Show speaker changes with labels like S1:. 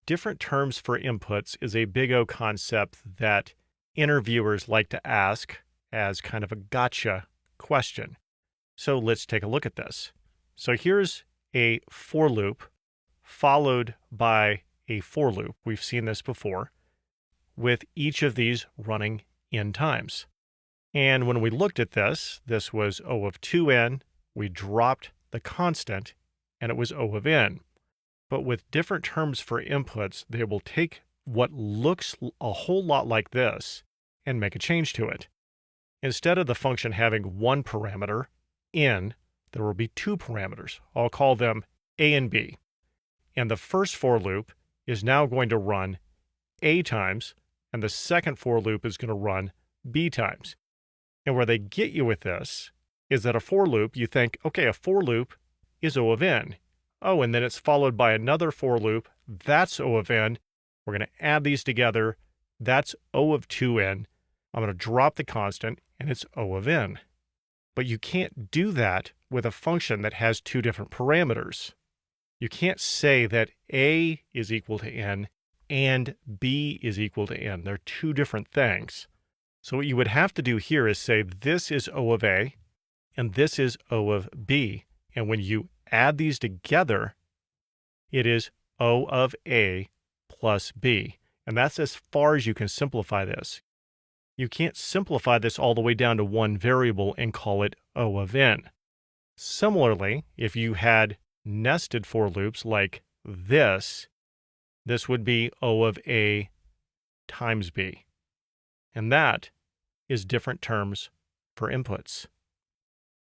S1: Different terms for inputs is a big O concept that interviewers like to ask as kind of a gotcha question. So let's take a look at this. So here's a for loop followed by a for loop. We've seen this before with each of these running n times. And when we looked at this, this was O of 2n. We dropped the constant and it was O of n. But with different terms for inputs, they will take what looks a whole lot like this and make a change to it. Instead of the function having one parameter, n, there will be two parameters. I'll call them a and b. And the first for loop is now going to run a times, and the second for loop is going to run b times. And where they get you with this is that a for loop, you think, okay, a for loop is O of n. Oh, and then it's followed by another for loop. That's O of n. We're going to add these together. That's O of 2n. I'm going to drop the constant, and it's O of n. But you can't do that with a function that has two different parameters. You can't say that a is equal to n and b is equal to n. They're two different things. So what you would have to do here is say this is O of a, and this is O of b. And when you add these together, it is O of a plus b. And that's as far as you can simplify this. You can't simplify this all the way down to one variable and call it O of n. Similarly, if you had nested for loops like this would be O of a times b. And that is different terms for inputs.